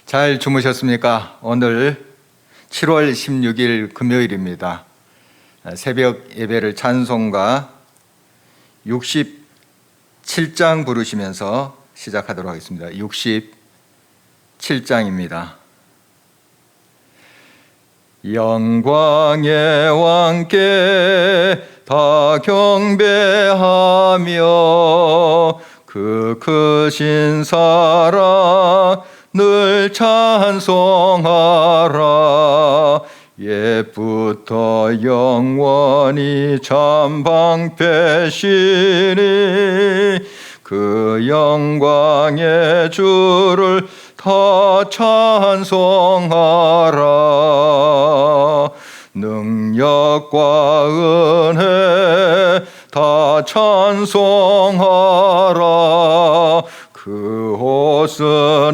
잘 주무셨습니까? 오늘 7월 16일 금요일입니다. 새벽 예배를 찬송가 67장 부르시면서 시작하도록 하겠습니다. 67장입니다. 영광의 왕께 다 경배하며 그 크신 사랑 늘 찬송하라. 옛부터 영원히 참 방패시니 그 영광의 주를 다 찬송하라. 능력과 은혜 다 찬송하라. 그 옷은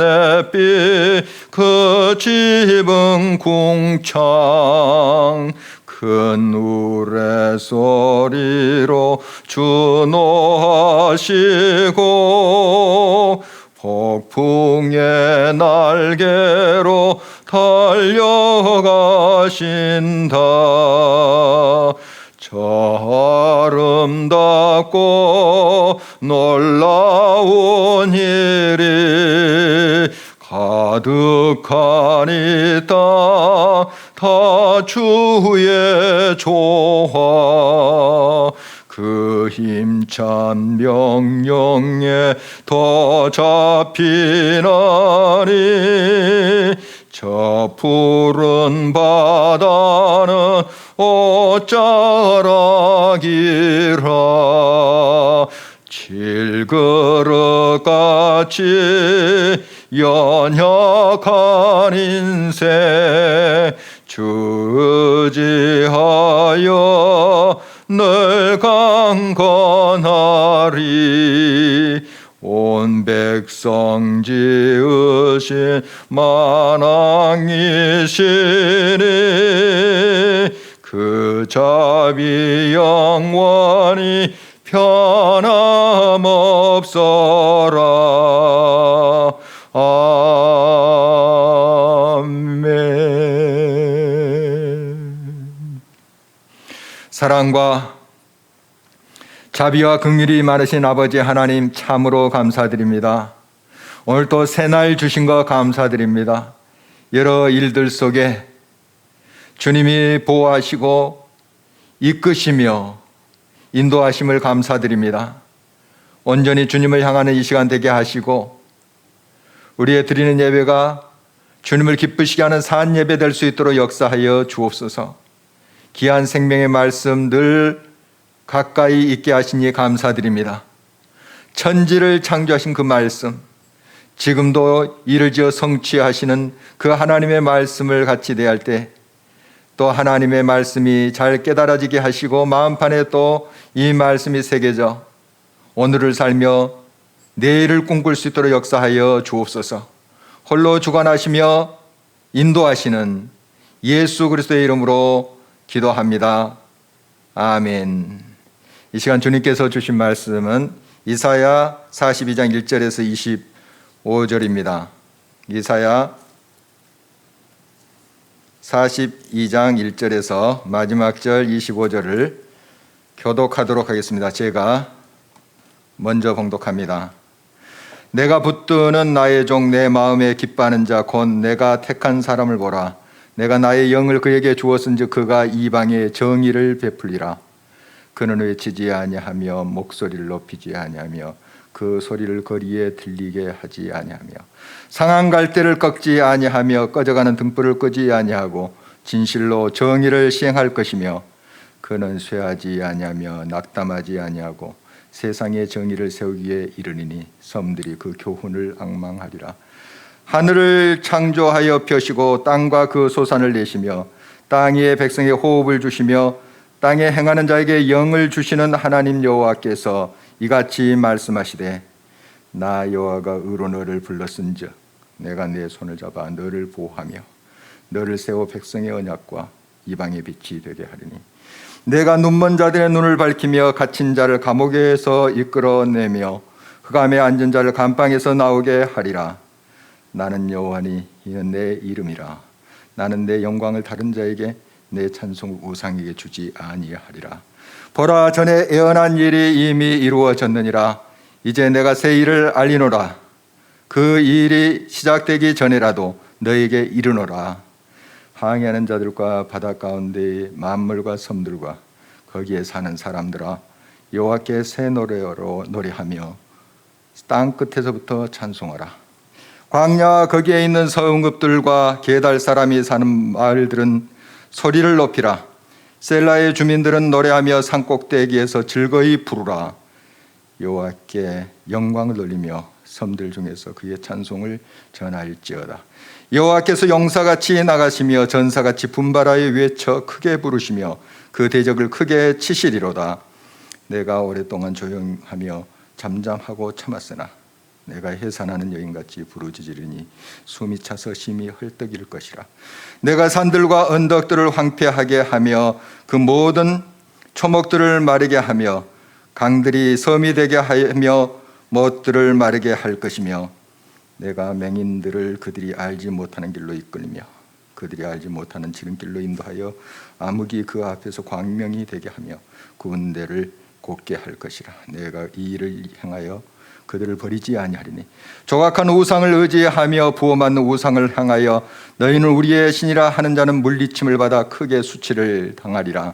햇빛 그 집은 궁창 큰 우레소리로 주노하시고 폭풍의 날개로 달려가신다. 저 아름답고 놀라운 일이 가득하니 다 주의 조화. 그 힘찬 명령에 더 잡히나니 저 푸른 바다는 옷자락이라. 질그릇같이 연약한 인생 주 의지하여 늘 강건하리. 온 백성 지으신 만왕이시니 그 자비 영원히 변함없어라. 아멘. 사랑과 자비와 긍휼이 많으신 아버지 하나님 참으로 감사드립니다. 오늘 또 새날 주신 것 감사드립니다. 여러 일들 속에 주님이 보호하시고 이끄시며 인도하심을 감사드립니다. 온전히 주님을 향하는 이 시간 되게 하시고 우리의 드리는 예배가 주님을 기쁘시게 하는 산 예배 될 수 있도록 역사하여 주옵소서. 귀한 생명의 말씀 늘 가까이 있게 하시니 감사드립니다. 천지를 창조하신 그 말씀, 지금도 이를 지어 성취하시는 그 하나님의 말씀을 같이 대할 때 또 하나님의 말씀이 잘 깨달아지게 하시고 마음판에 또 이 말씀이 새겨져 오늘을 살며 내일을 꿈꿀 수 있도록 역사하여 주옵소서. 홀로 주관하시며 인도하시는 예수 그리스도의 이름으로 기도합니다. 아멘. 이 시간 주님께서 주신 말씀은 이사야 42장 1절에서 25절입니다. 이사야 42장 1절에서 마지막 절 25절을 교독하도록 하겠습니다. 제가 먼저 봉독합니다. 내가 붙드는 나의 종 내 마음에 기뻐하는 자 곧 내가 택한 사람을 보라. 내가 나의 영을 그에게 주었은즉 그가 이방에 정의를 베풀리라. 그는 외치지 아니하며 목소리를 높이지 아니하며 그 소리를 거리에 들리게 하지 아니하며 상한 갈대를 꺾지 아니하며 꺼져가는 등불을 끄지 아니하고 진실로 정의를 시행할 것이며 그는 쇠하지 아니하며 낙담하지 아니하고 세상의 정의를 세우기에 이르리니 섬들이 그 교훈을 앙망하리라. 하늘을 창조하여 펴시고 땅과 그 소산을 내시며 땅 위에 백성의 호흡을 주시며 땅에 행하는 자에게 영을 주시는 하나님 여호와께서 이같이 말씀하시되 나 여호와가 의로 너를 불렀은즉 내가 내 손을 잡아 너를 보호하며 너를 세워 백성의 언약과 이방의 빛이 되게 하리니 내가 눈먼 자들의 눈을 밝히며 갇힌 자를 감옥에서 이끌어내며 흑암에 앉은 자를 감방에서 나오게 하리라. 나는 여호와니 이는 내 이름이라. 나는 내 영광을 다른 자에게 내 찬송을 우상에게 주지 아니하리라. 보라, 전에 애언한 일이 이미 이루어졌느니라. 이제 내가 새 일을 알리노라. 그 일이 시작되기 전에라도 너에게 이르노라. 항해하는 자들과 바다 가운데의 만물과 섬들과 거기에 사는 사람들아, 여호와께 새 노래로 노래하며 땅 끝에서부터 찬송하라. 광야와 거기에 있는 성읍들과 게달 사람이 사는 마을들은 소리를 높이라. 셀라의 주민들은 노래하며 산꼭대기에서 즐거이 부르라. 여호와께 영광을 돌리며 섬들 중에서 그의 찬송을 전할지어다. 여호와께서 용사같이 나가시며 전사같이 분발하여 외쳐 크게 부르시며 그 대적을 크게 치시리로다. 내가 오랫동안 조용하며 잠잠하고 참았으나 내가 해산하는 여인같이 부르짖으리니 숨이 차서 심히 헐떡일 것이라. 내가 산들과 언덕들을 황폐하게 하며 그 모든 초목들을 마르게 하며 강들이 섬이 되게 하며 못들을 마르게 할 것이며, 내가 맹인들을 그들이 알지 못하는 길로 이끌며 그들이 알지 못하는 지름길로 인도하여 암흑이 그 앞에서 광명이 되게 하며 군대를 곧게 할 것이라. 내가 이 일을 행하여 그들을 버리지 아니하리니 조각한 우상을 의지하며 부어맞는 우상을 향하여 너희는 우리의 신이라 하는 자는 물리침을 받아 크게 수치를 당하리라.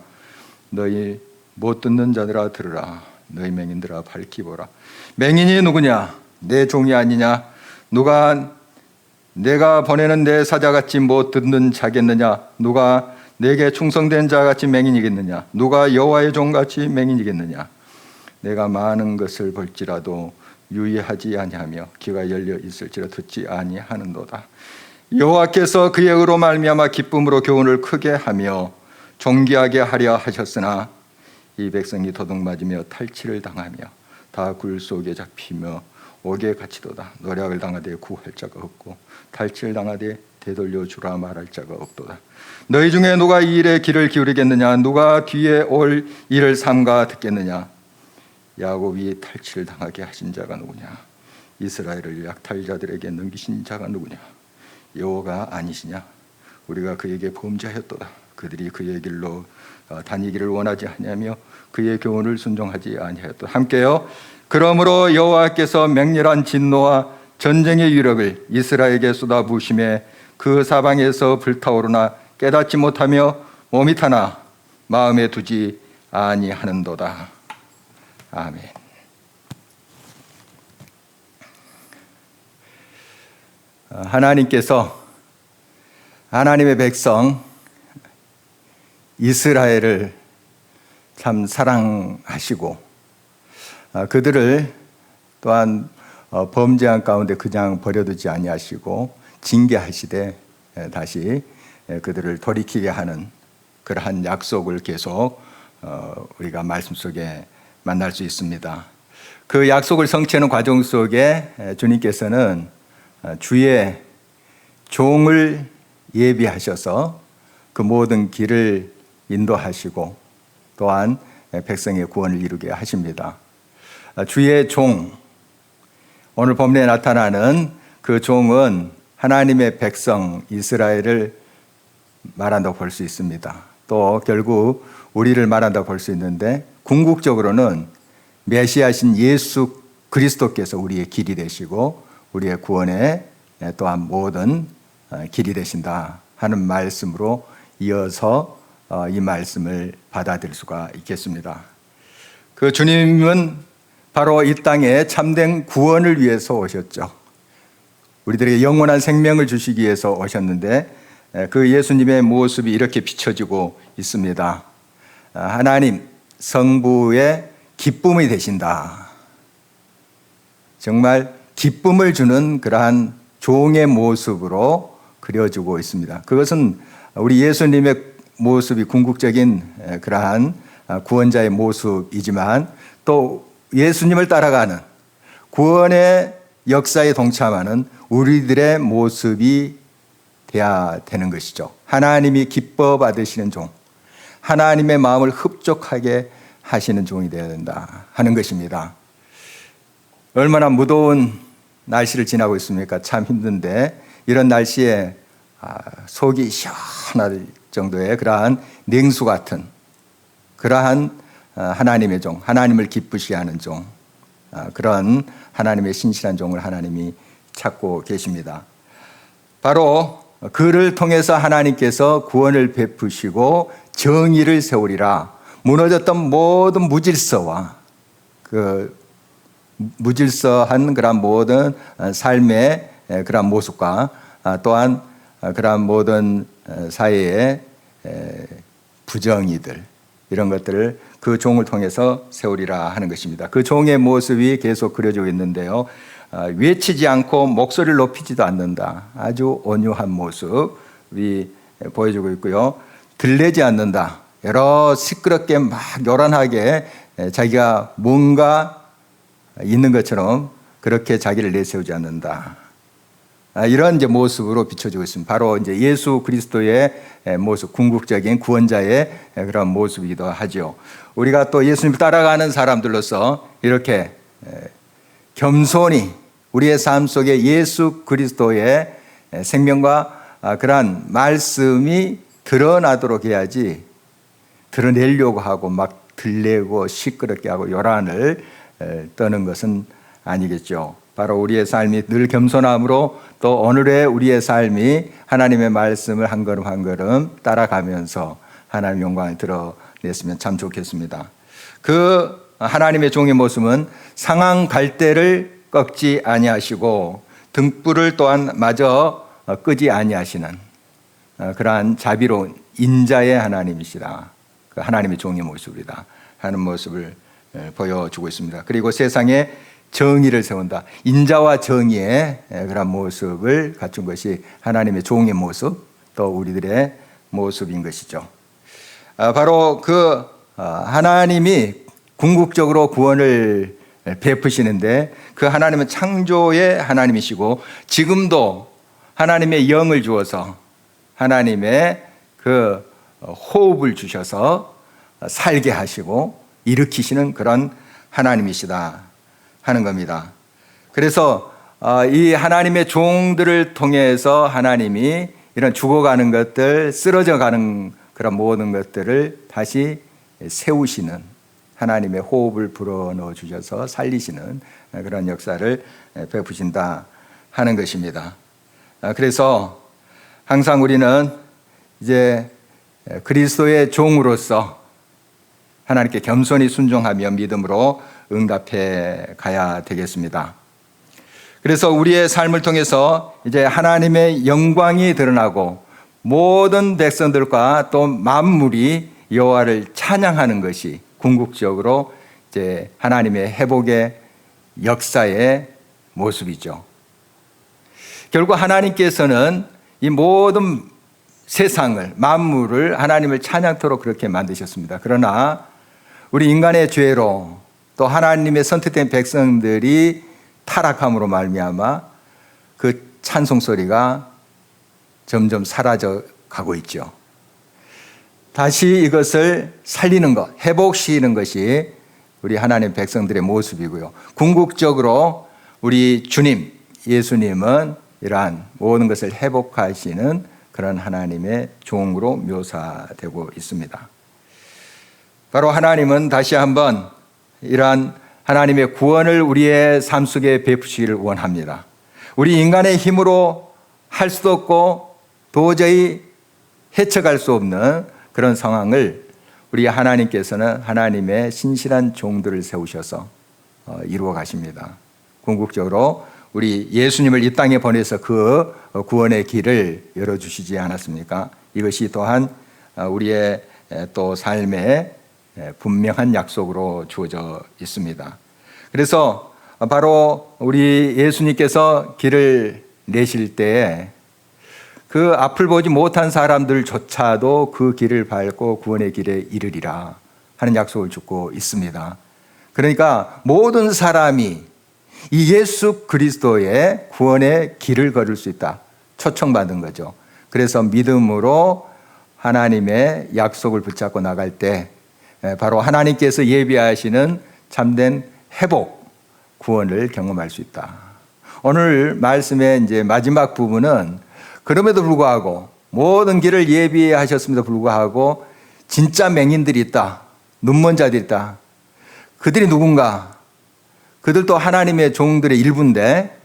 너희 못 듣는 자들아 들으라. 너희 맹인들아 밝히 보라. 맹인이 누구냐? 내 종이 아니냐? 누가 내가 보내는 내 사자같이 못 듣는 자겠느냐? 누가 내게 충성된 자같이 맹인이겠느냐? 누가 여호와의 종같이 맹인이겠느냐? 내가 많은 것을 볼지라도 유의하지 아니하며 귀가 열려 있을지라 듣지 아니하는도다. 여호와께서 그의 의로 말미암아 기쁨으로 교훈을 크게 하며 존귀하게 하려 하셨으나 이 백성이 도둑맞으며 탈취를 당하며 다 굴 속에 잡히며 옥에 갇히도다. 노략을 당하되 구할 자가 없고 탈취를 당하되 되돌려 주라 말할 자가 없도다. 너희 중에 누가 이 일에 귀를 기울이겠느냐? 누가 뒤에 올 일을 삼가 듣겠느냐? 야곱이 탈취를 당하게 하신 자가 누구냐? 이스라엘을 약탈자들에게 넘기신 자가 누구냐? 여호와가 아니시냐? 우리가 그에게 범죄하였도다. 그들이 그의 길로 다니기를 원하지 아니하며 그의 교훈을 순종하지 아니하였도다. 함께요. 그러므로 여호와께서 맹렬한 진노와 전쟁의 위력을 이스라엘에게 쏟아부으심에 그 사방에서 불타오르나 깨닫지 못하며 몸이 타나 마음에 두지 아니하는도다. 아멘. 하나님께서 하나님의 백성 이스라엘을 참 사랑하시고 그들을 또한 범죄한 가운데 그냥 버려두지 아니하시고 징계하시되 다시 그들을 돌이키게 하는 그러한 약속을 계속 우리가 말씀 속에 만날 수 있습니다. 그 약속을 성취하는 과정 속에 주님께서는 주의 종을 예비하셔서 그 모든 길을 인도하시고 또한 백성의 구원을 이루게 하십니다. 주의 종, 오늘 본문에 나타나는 그 종은 하나님의 백성 이스라엘을 말한다고 볼 수 있습니다. 또 결국 우리를 말한다고 볼 수 있는데 궁극적으로는 메시아신 예수 그리스도께서 우리의 길이 되시고 우리의 구원의 또한 모든 길이 되신다 하는 말씀으로 이어서 이 말씀을 받아들일 수가 있겠습니다. 그 주님은 바로 이 땅에 참된 구원을 위해서 오셨죠. 우리들에게 영원한 생명을 주시기 위해서 오셨는데 그 예수님의 모습이 이렇게 비춰지고 있습니다. 하나님 성부의 기쁨이 되신다. 정말 기쁨을 주는 그러한 종의 모습으로 그려지고 있습니다. 그것은 우리 예수님의 모습이 궁극적인 그러한 구원자의 모습이지만 또 예수님을 따라가는 구원의 역사에 동참하는 우리들의 모습이 돼야 되는 것이죠. 하나님이 기뻐 받으시는 종, 하나님의 마음을 흡족하게 하시는 종이 되어야 된다 하는 것입니다. 얼마나 무더운 날씨를 지나고 있습니까? 참 힘든데 이런 날씨에 속이 시원할 정도의 그러한 냉수 같은 그러한 하나님의 종, 하나님을 기쁘시게 하는 종, 그런 하나님의 신실한 종을 하나님이 찾고 계십니다. 바로 그를 통해서 하나님께서 구원을 베푸시고 정의를 세우리라. 무너졌던 모든 무질서와 그 무질서한 그런 모든 삶의 그런 모습과 또한 그런 모든 사회의 부정의들 이런 것들을 그 종을 통해서 세우리라 하는 것입니다. 그 종의 모습이 계속 그려지고 있는데요. 외치지 않고 목소리를 높이지도 않는다. 아주 온유한 모습이 보여주고 있고요. 들리지 않는다. 여러 시끄럽게 막 요란하게 자기가 뭔가 있는 것처럼 그렇게 자기를 내세우지 않는다. 이런 이제 모습으로 비춰지고 있습니다. 바로 이제 예수 그리스도의 모습, 궁극적인 구원자의 그런 모습이기도 하죠. 우리가 또 예수님을 따라가는 사람들로서 이렇게 겸손히 우리의 삶 속에 예수 그리스도의 생명과 그러한 말씀이 드러나도록 해야지 드러내려고 하고 막 들레고 시끄럽게 하고 요란을 떠는 것은 아니겠죠. 바로 우리의 삶이 늘 겸손함으로 또 오늘의 우리의 삶이 하나님의 말씀을 한 걸음 한 걸음 따라가면서 하나님의 영광을 드러냈으면 참 좋겠습니다. 그 하나님의 종의 모습은 상한 갈대를 꺾지 아니하시고 등불을 또한 마저 끄지 아니하시는 그러한 자비로운 인자의 하나님이시다. 그 하나님의 종의 모습이다 하는 모습을 보여주고 있습니다. 그리고 세상에 정의를 세운다. 인자와 정의의 그런 모습을 갖춘 것이 하나님의 종의 모습, 또 우리들의 모습인 것이죠. 바로 그 하나님이 궁극적으로 구원을 베푸시는데 그 하나님은 창조의 하나님이시고 지금도 하나님의 영을 주어서 하나님의 그 호흡을 주셔서 살게 하시고 일으키시는 그런 하나님이시다 하는 겁니다. 그래서 이 하나님의 종들을 통해서 하나님이 이런 죽어가는 것들, 쓰러져가는 그런 모든 것들을 다시 세우시는 하나님의 호흡을 불어넣어 주셔서 살리시는 그런 역사를 베푸신다 하는 것입니다. 그래서 항상 우리는 이제 그리스도의 종으로서 하나님께 겸손히 순종하며 믿음으로 응답해 가야 되겠습니다. 그래서 우리의 삶을 통해서 이제 하나님의 영광이 드러나고 모든 백성들과 또 만물이 여호와를 찬양하는 것이 궁극적으로 이제 하나님의 회복의 역사의 모습이죠. 결국 하나님께서는 이 모든 세상을, 만물을 하나님을 찬양토록 그렇게 만드셨습니다. 그러나 우리 인간의 죄로 또 하나님의 선택된 백성들이 타락함으로 말미암아 그 찬송 소리가 점점 사라져 가고 있죠. 다시 이것을 살리는 것, 회복시키는 것이 우리 하나님 백성들의 모습이고요. 궁극적으로 우리 주님, 예수님은 이러한 모든 것을 회복하시는 그런 하나님의 종으로 묘사되고 있습니다. 바로 하나님은 다시 한번 이러한 하나님의 구원을 우리의 삶 속에 베푸시기를 원합니다. 우리 인간의 힘으로 할 수도 없고 도저히 헤쳐갈 수 없는 그런 상황을 우리 하나님께서는 하나님의 신실한 종들을 세우셔서 이루어 가십니다. 궁극적으로 우리 예수님을 이 땅에 보내서 그 구원의 길을 열어주시지 않았습니까? 이것이 또한 우리의 또 삶의 분명한 약속으로 주어져 있습니다. 그래서 바로 우리 예수님께서 길을 내실 때 그 앞을 보지 못한 사람들조차도 그 길을 밟고 구원의 길에 이르리라 하는 약속을 주고 있습니다. 그러니까 모든 사람이 이 예수 그리스도의 구원의 길을 걸을 수 있다. 초청받은 거죠. 그래서 믿음으로 하나님의 약속을 붙잡고 나갈 때 바로 하나님께서 예비하시는 참된 회복, 구원을 경험할 수 있다. 오늘 말씀의 이제 마지막 부분은 그럼에도 불구하고 모든 길을 예비하셨음에도 불구하고 진짜 맹인들이 있다. 눈먼 자들이 있다. 그들이 누군가? 그들도 하나님의 종들의 일부인데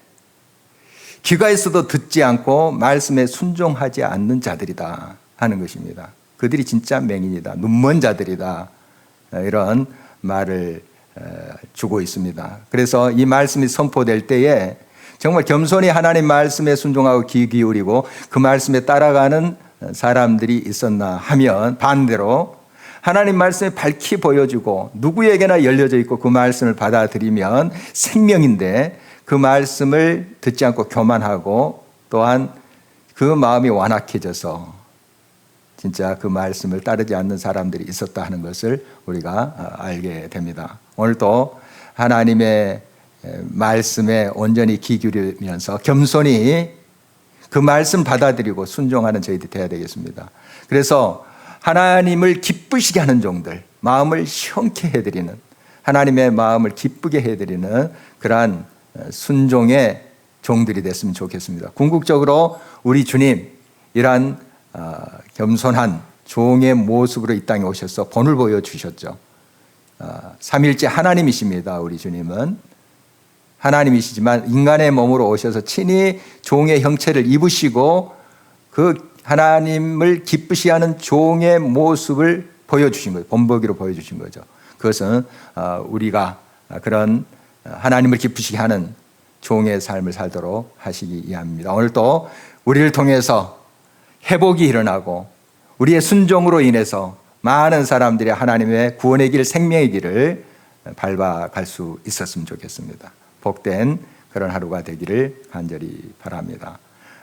귀가 있어도 듣지 않고 말씀에 순종하지 않는 자들이다 하는 것입니다. 그들이 진짜 맹인이다. 눈먼 자들이다. 이런 말을 주고 있습니다. 그래서 이 말씀이 선포될 때에 정말 겸손히 하나님 말씀에 순종하고 귀 기울이고 그 말씀에 따라가는 사람들이 있었나 하면 반대로 하나님 말씀에 밝히 보여주고 누구에게나 열려져 있고 그 말씀을 받아들이면 생명인데 그 말씀을 듣지 않고 교만하고 또한 그 마음이 완악해져서 진짜 그 말씀을 따르지 않는 사람들이 있었다 하는 것을 우리가 알게 됩니다. 오늘도 하나님의 말씀에 온전히 귀 기울이면서 겸손히 그 말씀 받아들이고 순종하는 저희들이 되어야 되겠습니다. 그래서 하나님을 기쁘시게 하는 종들, 마음을 시원케 해드리는, 하나님의 마음을 기쁘게 해드리는 그러한 순종의 종들이 됐으면 좋겠습니다. 궁극적으로 우리 주님 이러한 겸손한 종의 모습으로 이 땅에 오셔서 본을 보여주셨죠. 삼일째 하나님이십니다. 우리 주님은 하나님이시지만 인간의 몸으로 오셔서 친히 종의 형체를 입으시고 그 하나님을 기쁘시 하는 종의 모습을 보여주신 거예요. 본보기로 보여주신 거죠. 그것은 우리가 그런 하나님을 기쁘시게 하는 종의 삶을 살도록 하시기 위함입니다. 오늘도 우리를 통해서 회복이 일어나고 우리의 순종으로 인해서 많은 사람들이 하나님의 구원의 길, 생명의 길을 밟아갈 수 있었으면 좋겠습니다. 복된 그런 하루가 되기를 간절히 바랍니다.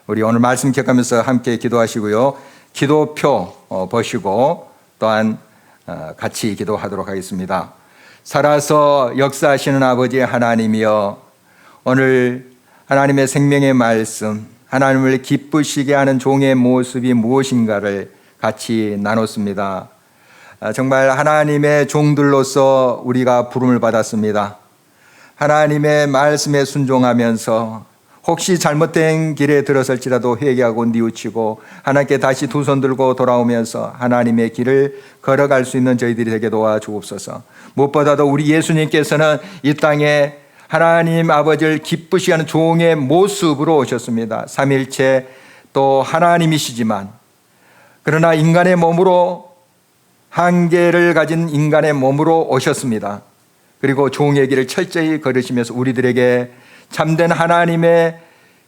우리 오늘 말씀 기억하면서 함께 기도하시고요. 기도표 보시고 또한 같이 기도하도록 하겠습니다. 살아서 역사하시는 아버지 하나님이여, 오늘 하나님의 생명의 말씀, 하나님을 기쁘시게 하는 종의 모습이 무엇인가를 같이 나눴습니다. 정말 하나님의 종들로서 우리가 부름을 받았습니다. 하나님의 말씀에 순종하면서 혹시 잘못된 길에 들어설지라도 회개하고 뉘우치고 하나님께 다시 두 손 들고 돌아오면서 하나님의 길을 걸어갈 수 있는 저희들이 되게 도와주옵소서. 무엇보다도 우리 예수님께서는 이 땅에 하나님 아버지를 기쁘시게 하는 종의 모습으로 오셨습니다. 삼일체 또 하나님이시지만 그러나 인간의 몸으로 한계를 가진 인간의 몸으로 오셨습니다. 그리고 종의 길을 철저히 걸으시면서 우리들에게 참된 하나님의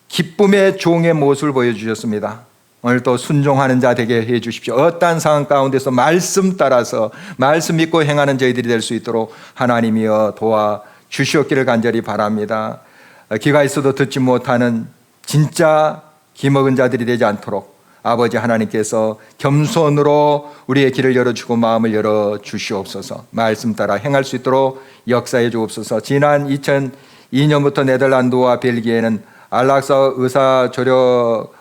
기쁨의 종의 모습을 보여주셨습니다. 오늘도 순종하는 자 되게 해 주십시오. 어떠한 상황 가운데서 말씀 따라서 말씀 믿고 행하는 저희들이 될 수 있도록 하나님이여 도와주시옵기를 간절히 바랍니다. 귀가 있어도 듣지 못하는 진짜 귀먹은 자들이 되지 않도록 아버지 하나님께서 겸손으로 우리의 길을 열어주고 마음을 열어주시옵소서. 말씀 따라 행할 수 있도록 역사해 주옵소서. 지난 2002년부터 네덜란드와 벨기에는 안락사 의사 조력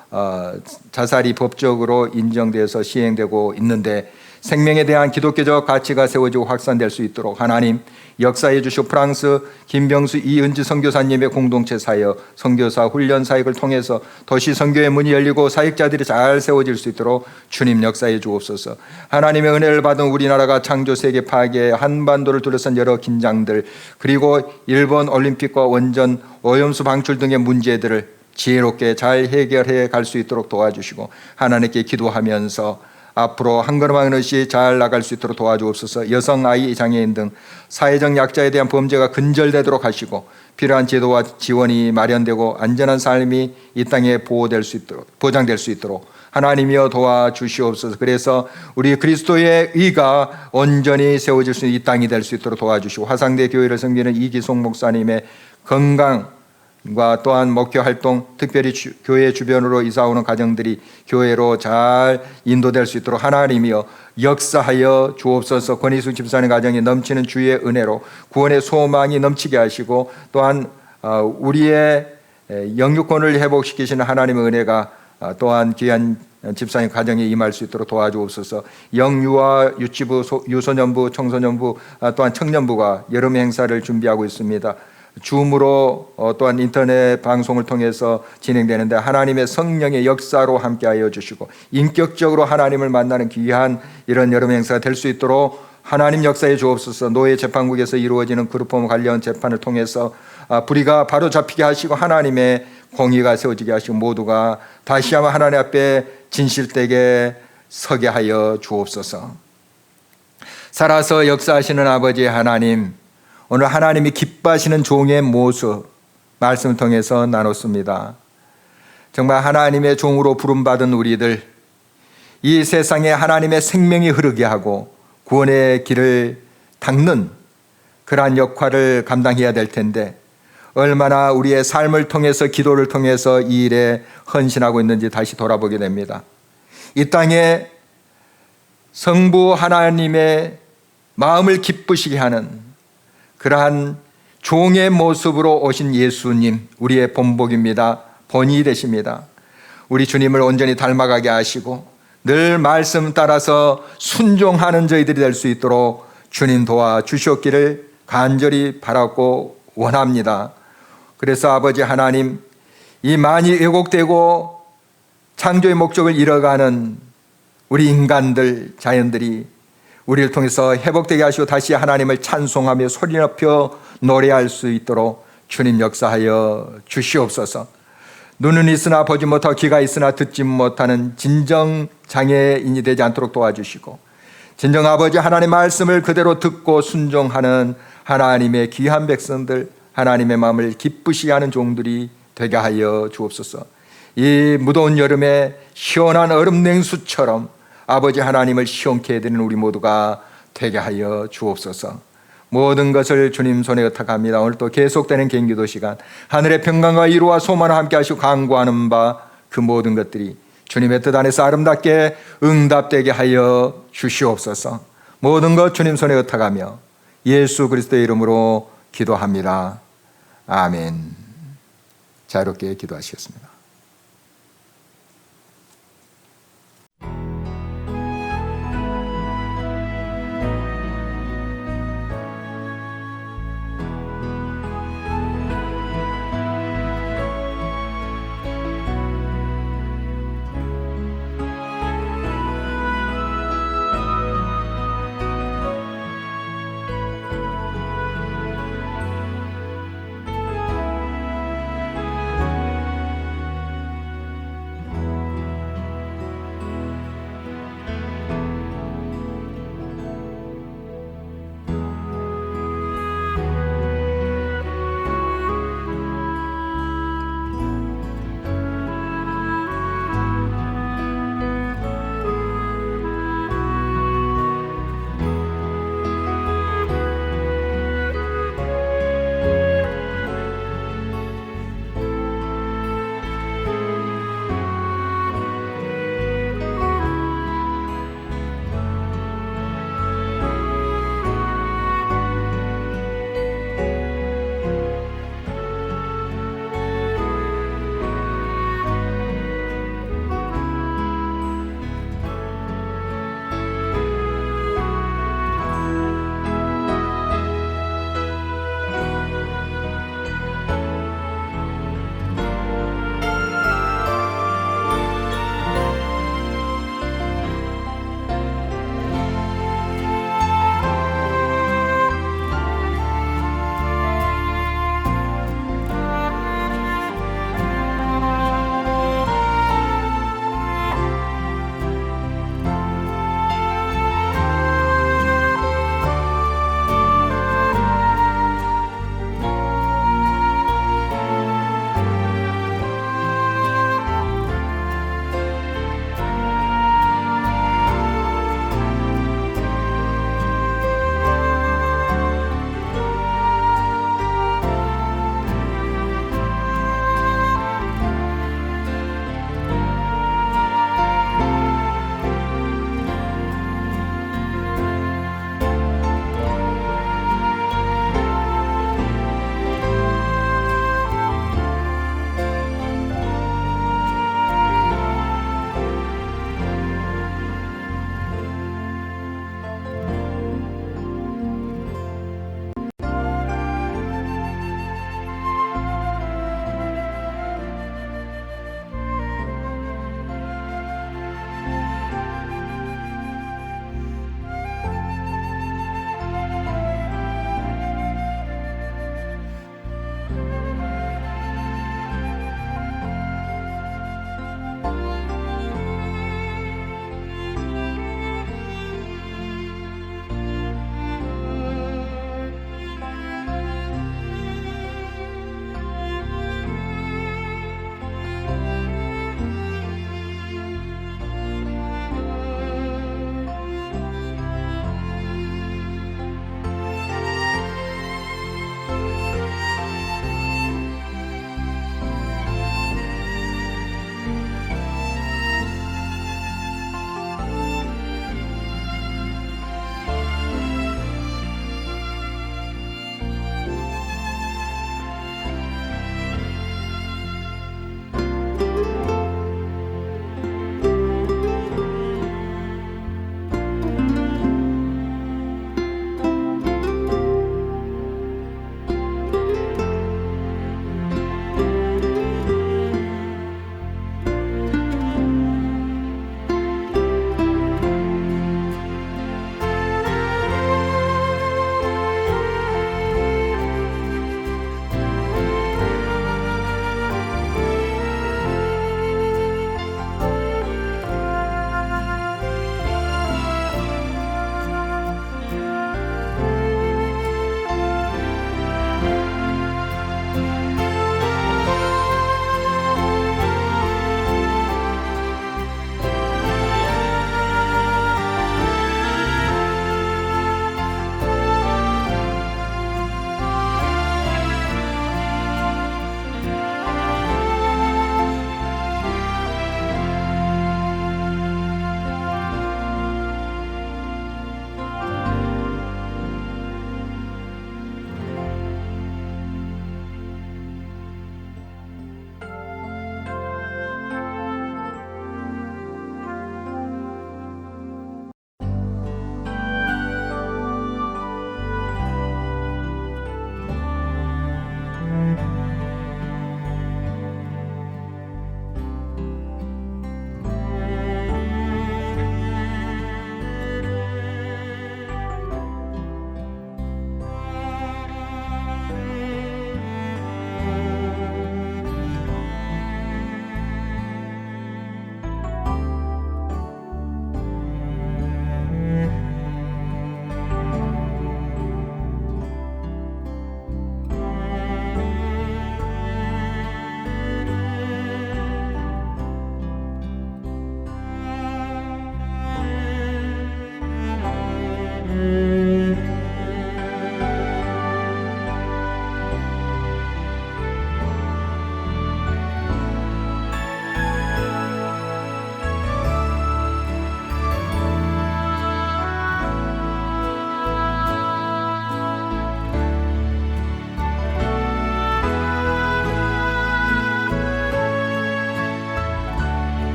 자살이 법적으로 인정돼서 시행되고 있는데 생명에 대한 기독교적 가치가 세워지고 확산될 수 있도록 하나님 역사해 주시고 프랑스 김병수 이은지 선교사님의 공동체 사역, 선교사 훈련 사역을 통해서 도시 선교의 문이 열리고 사역자들이 잘 세워질 수 있도록 주님 역사해 주옵소서. 하나님의 은혜를 받은 우리나라가 창조 세계 파괴, 한반도를 둘러싼 여러 긴장들, 그리고 일본 올림픽과 원전 오염수 방출 등의 문제들을 지혜롭게 잘 해결해 갈 수 있도록 도와주시고 하나님께 기도하면서 앞으로 한 걸음 한 걸음씩 잘 나갈 수 있도록 도와주옵소서. 여성, 아이, 장애인 등 사회적 약자에 대한 범죄가 근절되도록 하시고 필요한 제도와 지원이 마련되고 안전한 삶이 이 땅에 보호될 수 있도록, 보장될 수 있도록 하나님이여 도와주시옵소서. 그래서 우리 그리스도의 의가 온전히 세워질 수 있는 이 땅이 될 수 있도록 도와주시고 화상대 교회를 섬기는 이기송 목사님의 건강 과 또한 목회 활동, 특별히 교회 주변으로 이사오는 가정들이 교회로 잘 인도될 수 있도록 하나님이여 역사하여 주옵소서. 권희숙 집사님 가정이 넘치는 주의 은혜로 구원의 소망이 넘치게 하시고 또한 우리의 영유권을 회복시키시는 하나님의 은혜가 또한 귀한 집사님 가정에 임할 수 있도록 도와주옵소서. 영유아 유치부, 유소년부, 청소년부 또한 청년부가 여름 행사를 준비하고 있습니다. 줌으로 또한 인터넷 방송을 통해서 진행되는데 하나님의 성령의 역사로 함께하여 주시고 인격적으로 하나님을 만나는 귀한 이런 여름 행사가 될 수 있도록 하나님 역사에 주옵소서. 노예 재판국에서 이루어지는 그룹홈 관련 재판을 통해서 불의가 바로 잡히게 하시고 하나님의 공의가 세워지게 하시고 모두가 다시 한번 하나님 앞에 진실되게 서게 하여 주옵소서. 살아서 역사하시는 아버지 하나님, 오늘 하나님이 기뻐하시는 종의 모습 말씀을 통해서 나눴습니다. 정말 하나님의 종으로 부름받은 우리들, 이 세상에 하나님의 생명이 흐르게 하고 구원의 길을 닦는 그러한 역할을 감당해야 될 텐데 얼마나 우리의 삶을 통해서 기도를 통해서 이 일에 헌신하고 있는지 다시 돌아보게 됩니다. 이 땅에 성부 하나님의 마음을 기쁘시게 하는 그러한 종의 모습으로 오신 예수님, 우리의 본복입니다. 본이 되십니다. 우리 주님을 온전히 닮아가게 하시고 늘 말씀 따라서 순종하는 저희들이 될 수 있도록 주님 도와주시옵기를 간절히 바라고 원합니다. 그래서 아버지 하나님, 이 많이 왜곡되고 창조의 목적을 잃어가는 우리 인간들, 자연들이 우리를 통해서 회복되게 하시고 다시 하나님을 찬송하며 소리 높여 노래할 수 있도록 주님 역사하여 주시옵소서. 눈은 있으나 보지 못하고 귀가 있으나 듣지 못하는 진정 장애인이 되지 않도록 도와주시고 진정 아버지 하나님의 말씀을 그대로 듣고 순종하는 하나님의 귀한 백성들, 하나님의 마음을 기쁘시게 하는 종들이 되게 하여 주옵소서. 이 무더운 여름에 시원한 얼음 냉수처럼 아버지 하나님을 시원케 해드리는 우리 모두가 되게 하여 주옵소서. 모든 것을 주님 손에 의탁합니다. 오늘 또 계속되는 경기도 시간, 하늘의 평강과 이루와 소망을 함께 하시고 강구하는 바 그 모든 것들이 주님의 뜻 안에서 아름답게 응답되게 하여 주시옵소서. 모든 것 주님 손에 의탁하며 예수 그리스도의 이름으로 기도합니다. 아멘. 자유롭게 기도하시겠습니다.